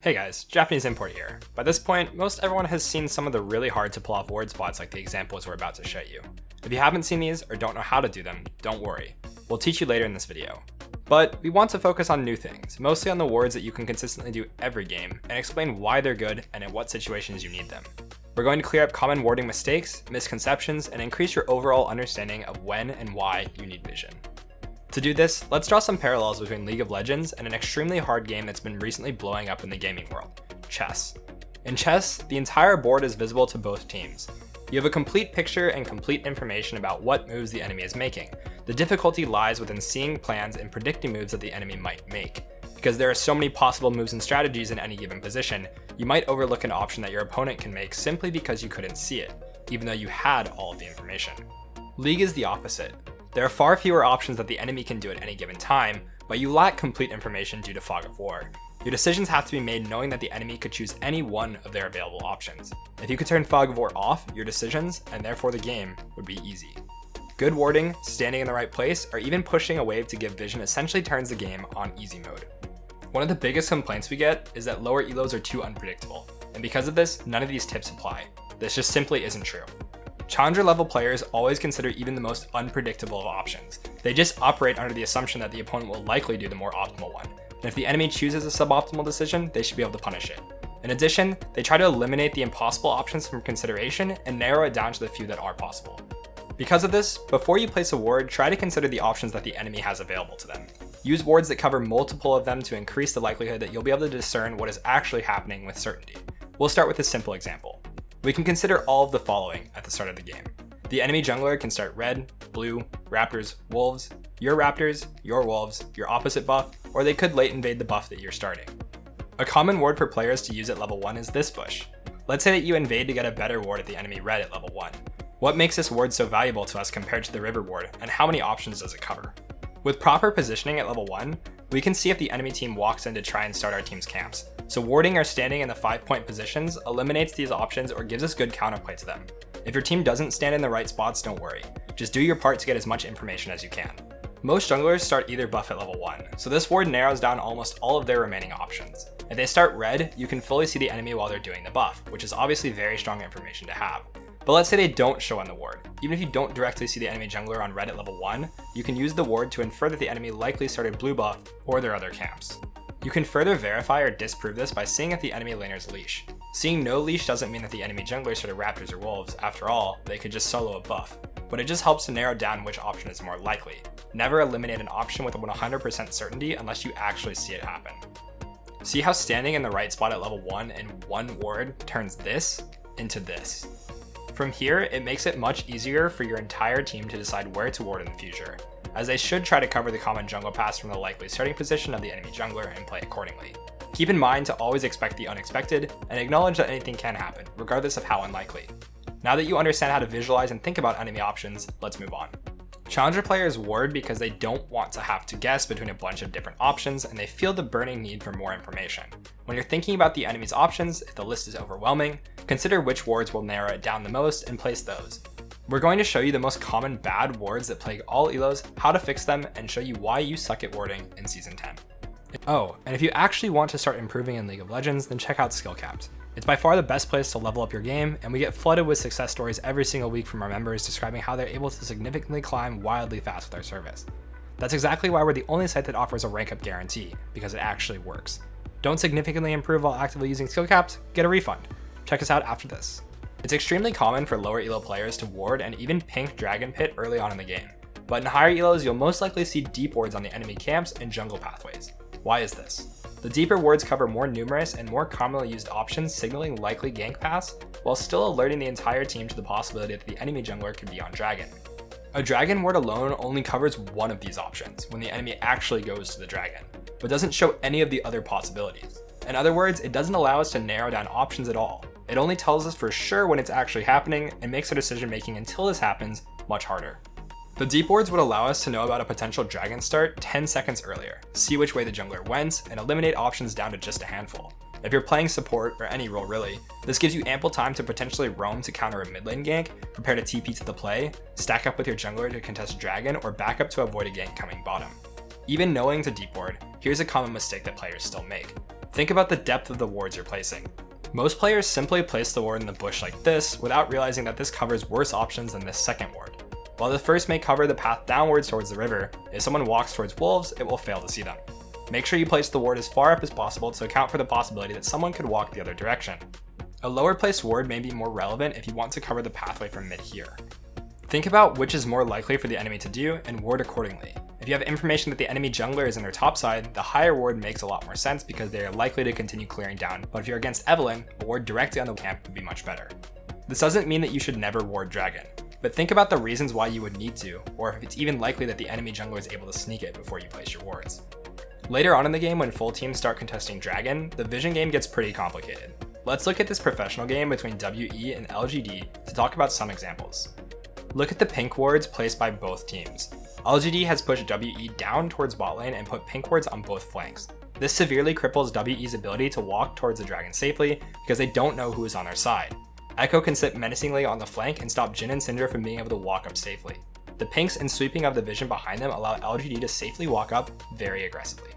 Hey guys, Japanese Import here. By this point, most everyone has seen some of the really hard to pull off ward spots like the examples we're about to show you. If you haven't seen these or don't know how to do them, don't worry. We'll teach you later in this video. But we want to focus on new things, mostly on the wards that you can consistently do every game, and explain why they're good and in what situations you need them. We're going to clear up common warding mistakes, misconceptions, and increase your overall understanding of when and why you need vision. To do this, let's draw some parallels between League of Legends and an extremely hard game that's been recently blowing up in the gaming world, chess. In chess, the entire board is visible to both teams. You have a complete picture and complete information about what moves the enemy is making. The difficulty lies within seeing plans and predicting moves that the enemy might make. Because there are so many possible moves and strategies in any given position, you might overlook an option that your opponent can make simply because you couldn't see it, even though you had all of the information. League is the opposite. There are far fewer options that the enemy can do at any given time, but you lack complete information due to fog of war. Your decisions have to be made knowing that the enemy could choose any one of their available options. If you could turn fog of war off, your decisions, and therefore the game, would be easy. Good warding, standing in the right place, or even pushing a wave to give vision essentially turns the game on easy mode. One of the biggest complaints we get is that lower elos are too unpredictable, and because of this, none of these tips apply. This just simply isn't true. Challenger level players always consider even the most unpredictable of options. They just operate under the assumption that the opponent will likely do the more optimal one, and if the enemy chooses a suboptimal decision, they should be able to punish it. In addition, they try to eliminate the impossible options from consideration and narrow it down to the few that are possible. Because of this, before you place a ward, try to consider the options that the enemy has available to them. Use wards that cover multiple of them to increase the likelihood that you'll be able to discern what is actually happening with certainty. We'll start with a simple example. We can consider all of the following at the start of the game. The enemy jungler can start red, blue, raptors, wolves, your wolves, your opposite buff, or they could late invade the buff that you're starting. A common ward for players to use at level 1 is this bush. Let's say that you invade to get a better ward at the enemy red at level 1. What makes this ward so valuable to us compared to the river ward, and how many options does it cover? With proper positioning at level 1, we can see if the enemy team walks in to try and start our team's camps. So warding or standing in the 5-point positions eliminates these options or gives us good counterplay to them. If your team doesn't stand in the right spots, don't worry. Just do your part to get as much information as you can. Most junglers start either buff at level 1, so this ward narrows down almost all of their remaining options. If they start red, you can fully see the enemy while they're doing the buff, which is obviously very strong information to have. But let's say they don't show on the ward. Even if you don't directly see the enemy jungler on red at level 1, you can use the ward to infer that the enemy likely started blue buff or their other camps. You can further verify or disprove this by seeing if the enemy laner's leash. Seeing no leash doesn't mean that the enemy jungler started raptors or wolves. After all, they could just solo a buff. But it just helps to narrow down which option is more likely. Never eliminate an option with 100% certainty unless you actually see it happen. See how standing in the right spot at level 1 in one ward turns this into this. From here, it makes it much easier for your entire team to decide where to ward in the future, as they should try to cover the common jungle paths from the likely starting position of the enemy jungler and play accordingly. Keep in mind to always expect the unexpected, and acknowledge that anything can happen, regardless of how unlikely. Now that you understand how to visualize and think about enemy options, let's move on. Challenger players ward because they don't want to have to guess between a bunch of different options, and they feel the burning need for more information. When you're thinking about the enemy's options, if the list is overwhelming, consider which wards will narrow it down the most and place those. We're going to show you the most common bad wards that plague all elos, how to fix them, and show you why you suck at warding in Season 10. Oh, and if you actually want to start improving in League of Legends, then check out Skillcapped. It's by far the best place to level up your game, and we get flooded with success stories every single week from our members describing how they're able to significantly climb wildly fast with our service. That's exactly why we're the only site that offers a rank up guarantee, because it actually works. Don't significantly improve while actively using Skillcapped? Get a refund. Check us out after this. It's extremely common for lower elo players to ward and even pink Dragon Pit early on in the game, but in higher elos you'll most likely see deep wards on the enemy camps and jungle pathways. Why is this? The deeper wards cover more numerous and more commonly used options, signaling likely gank paths, while still alerting the entire team to the possibility that the enemy jungler could be on dragon. A dragon ward alone only covers one of these options when the enemy actually goes to the dragon, but doesn't show any of the other possibilities. In other words, it doesn't allow us to narrow down options at all. It only tells us for sure when it's actually happening and makes our decision making until this happens much harder. The deep wards would allow us to know about a potential dragon start 10 seconds earlier, see which way the jungler went, and eliminate options down to just a handful. If you're playing support, or any role really, this gives you ample time to potentially roam to counter a mid lane gank, prepare to TP to the play, stack up with your jungler to contest dragon, or back up to avoid a gank coming bottom. Even knowing to deep ward, here's a common mistake that players still make. Think about the depth of the wards you're placing. Most players simply place the ward in the bush like this without realizing that this covers worse options than this second ward. While the first may cover the path downwards towards the river, if someone walks towards wolves, it will fail to see them. Make sure you place the ward as far up as possible to account for the possibility that someone could walk the other direction. A lower placed ward may be more relevant if you want to cover the pathway from mid here. Think about which is more likely for the enemy to do and ward accordingly. If you have information that the enemy jungler is in their top side, the higher ward makes a lot more sense because they are likely to continue clearing down, but if you're against Evelynn, a ward directly on the camp would be much better. This doesn't mean that you should never ward Dragon, but think about the reasons why you would need to, or if it's even likely that the enemy jungler is able to sneak it before you place your wards. Later on in the game when full teams start contesting Dragon, the vision game gets pretty complicated. Let's look at this professional game between WE and LGD to talk about some examples. Look at the pink wards placed by both teams. LGD has pushed WE down towards bot lane and put pink wards on both flanks. This severely cripples WE's ability to walk towards the dragon safely because they don't know who is on their side. Echo can sit menacingly on the flank and stop Jhin and Syndra from being able to walk up safely. The pinks and sweeping of the vision behind them allow LGD to safely walk up very aggressively.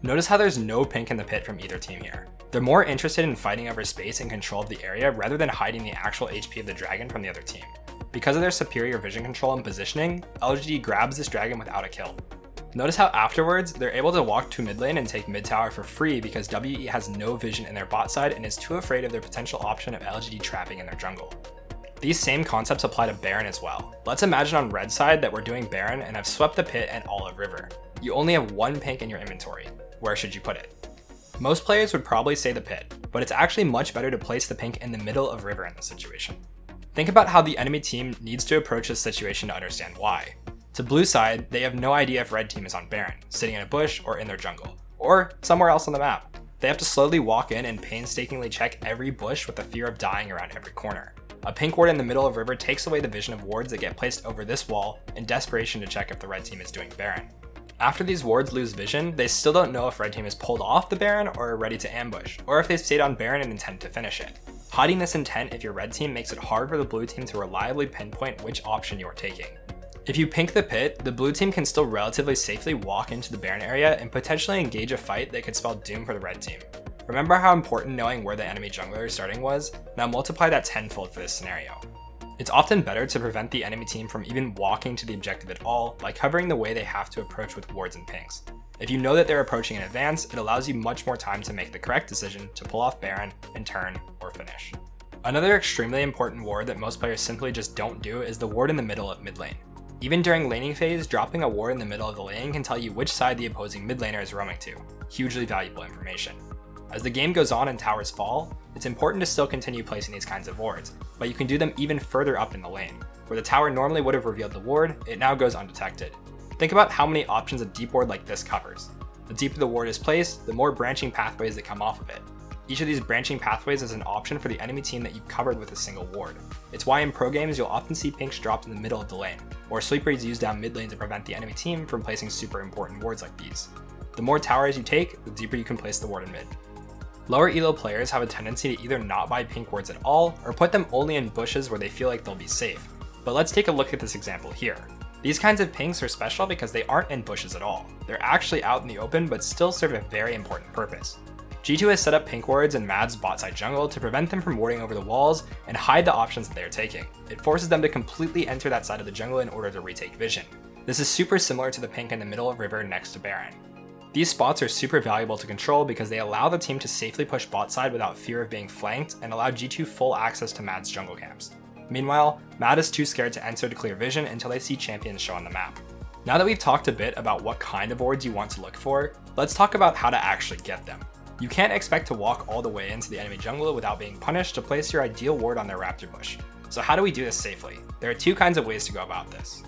Notice how there's no pink in the pit from either team here. They're more interested in fighting over space and control of the area rather than hiding the actual HP of the dragon from the other team. Because of their superior vision control and positioning, LGD grabs this dragon without a kill. Notice how afterwards, they're able to walk to mid lane and take mid tower for free because WE has no vision in their bot side and is too afraid of their potential option of LGD trapping in their jungle. These same concepts apply to Baron as well. Let's imagine on red side that we're doing Baron and have swept the pit and Olive River. You only have one pink in your inventory. Where should you put it? Most players would probably say the pit, but it's actually much better to place the pink in the middle of river in this situation. Think about how the enemy team needs to approach this situation to understand why. To blue side, they have no idea if red team is on Baron, sitting in a bush or in their jungle, or somewhere else on the map. They have to slowly walk in and painstakingly check every bush with the fear of dying around every corner. A pink ward in the middle of river takes away the vision of wards that get placed over this wall in desperation to check if the red team is doing Baron. After these wards lose vision, they still don't know if red team is pulled off the Baron or are ready to ambush, or if they've stayed on Baron and intend to finish it. Hiding this intent if you're red team makes it hard for the blue team to reliably pinpoint which option you are taking. If you pink the pit, the blue team can still relatively safely walk into the Baron area and potentially engage a fight that could spell doom for the red team. Remember how important knowing where the enemy jungler is starting was? Now multiply that tenfold for this scenario. It's often better to prevent the enemy team from even walking to the objective at all by covering the way they have to approach with wards and pinks. If you know that they're approaching in advance, it allows you much more time to make the correct decision to pull off Baron and turn or finish. Another extremely important ward that most players simply just don't do is the ward in the middle of mid lane. Even during laning phase, dropping a ward in the middle of the lane can tell you which side the opposing mid laner is roaming to. Hugely valuable information. As the game goes on and towers fall, it's important to still continue placing these kinds of wards, but you can do them even further up in the lane. Where the tower normally would have revealed the ward, it now goes undetected. Think about how many options a deep ward like this covers. The deeper the ward is placed, the more branching pathways that come off of it. Each of these branching pathways is an option for the enemy team that you've covered with a single ward. It's why in pro games you'll often see pinks dropped in the middle of the lane, or sweepers used down mid lane to prevent the enemy team from placing super important wards like these. The more towers you take, the deeper you can place the ward in mid. Lower elo players have a tendency to either not buy pink wards at all, or put them only in bushes where they feel like they'll be safe. But let's take a look at this example here. These kinds of pinks are special because they aren't in bushes at all. They're actually out in the open but still serve a very important purpose. G2 has set up pink wards in Mad's bot side jungle to prevent them from warding over the walls and hide the options that they are taking. It forces them to completely enter that side of the jungle in order to retake vision. This is super similar to the pink in the middle of river next to Baron. These spots are super valuable to control because they allow the team to safely push bot side without fear of being flanked and allow G2 full access to Mad's jungle camps. Meanwhile, Mad is too scared to enter to clear vision until they see champions show on the map. Now that we've talked a bit about what kind of wards you want to look for, let's talk about how to actually get them. You can't expect to walk all the way into the enemy jungle without being punished to place your ideal ward on their raptor bush. So how do we do this safely? There are two kinds of ways to go about this.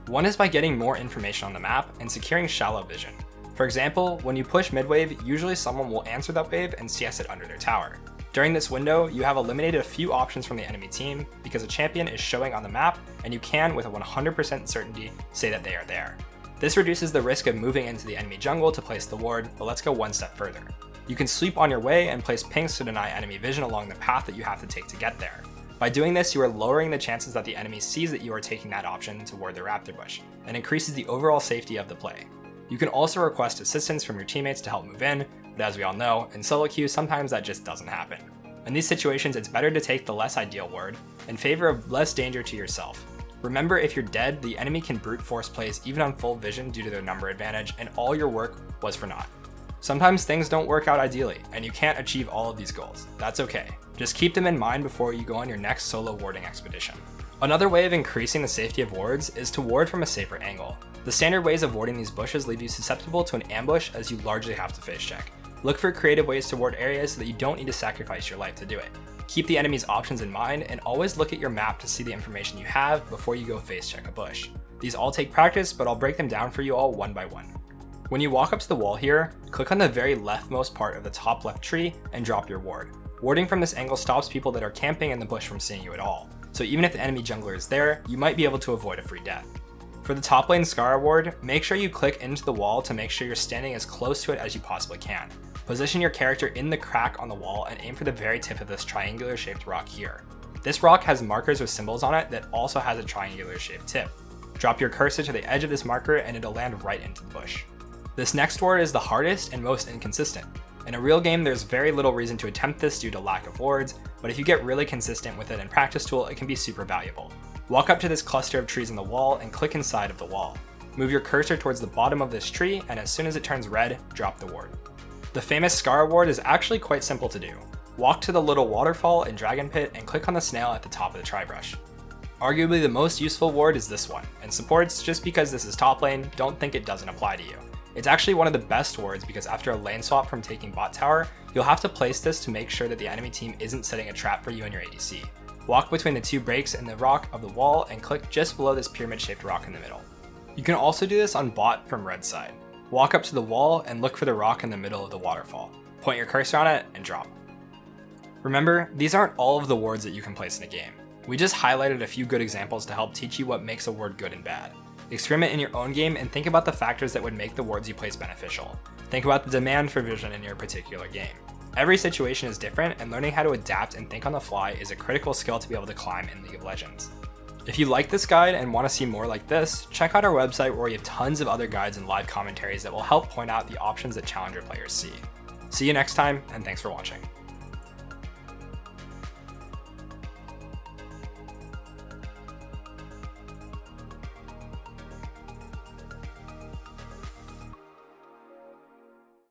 One is by getting more information on the map and securing shallow vision. For example, when you push mid wave, usually someone will answer that wave and CS it under their tower. During this window, you have eliminated a few options from the enemy team because a champion is showing on the map and you can, with a 100% certainty, say that they are there. This reduces the risk of moving into the enemy jungle to place the ward, but let's go one step further. You can sweep on your way and place pinks to deny enemy vision along the path that you have to take to get there. By doing this, you are lowering the chances that the enemy sees that you are taking that option toward the raptor bush, and increases the overall safety of the play. You can also request assistance from your teammates to help move in, but as we all know, in solo queue sometimes that just doesn't happen. In these situations, it's better to take the less ideal ward in favor of less danger to yourself. Remember, if you're dead, the enemy can brute force plays even on full vision due to their number advantage, and all your work was for naught. Sometimes things don't work out ideally, and you can't achieve all of these goals. That's okay. Just keep them in mind before you go on your next solo warding expedition. Another way of increasing the safety of wards is to ward from a safer angle. The standard ways of warding these bushes leave you susceptible to an ambush, as you largely have to face check. Look for creative ways to ward areas so that you don't need to sacrifice your life to do it. Keep the enemy's options in mind, and always look at your map to see the information you have before you go face check a bush. These all take practice, but I'll break them down for you all one by one. When you walk up to the wall here, click on the very leftmost part of the top left tree and drop your ward. Warding from this angle stops people that are camping in the bush from seeing you at all, so even if the enemy jungler is there, you might be able to avoid a free death. For the top lane Scar ward, make sure you click into the wall to make sure you're standing as close to it as you possibly can. Position your character in the crack on the wall and aim for the very tip of this triangular shaped rock here. This rock has markers with symbols on it that also has a triangular shaped tip. Drop your cursor to the edge of this marker and it'll land right into the bush. This next ward is the hardest and most inconsistent. In a real game, there's very little reason to attempt this due to lack of wards, but if you get really consistent with it in practice tool, it can be super valuable. Walk up to this cluster of trees on the wall and click inside of the wall. Move your cursor towards the bottom of this tree, and as soon as it turns red, drop the ward. The famous Scar ward is actually quite simple to do. Walk to the little waterfall in Dragon Pit and click on the snail at the top of the Tribrush. Arguably the most useful ward is this one, and supports, just because this is top lane, don't think it doesn't apply to you. It's actually one of the best wards because after a lane swap from taking bot tower, you'll have to place this to make sure that the enemy team isn't setting a trap for you and your ADC. Walk between the two breaks in the rock of the wall and click just below this pyramid shaped rock in the middle. You can also do this on bot from red side. Walk up to the wall and look for the rock in the middle of the waterfall. Point your cursor on it and drop. Remember, these aren't all of the wards that you can place in a game. We just highlighted a few good examples to help teach you what makes a ward good and bad. Experiment in your own game and think about the factors that would make the wards you place beneficial. Think about the demand for vision in your particular game. Every situation is different, and learning how to adapt and think on the fly is a critical skill to be able to climb in League of Legends. If you like this guide and want to see more like this, check out our website where we have tons of other guides and live commentaries that will help point out the options that Challenger players see. See you next time, and thanks for watching.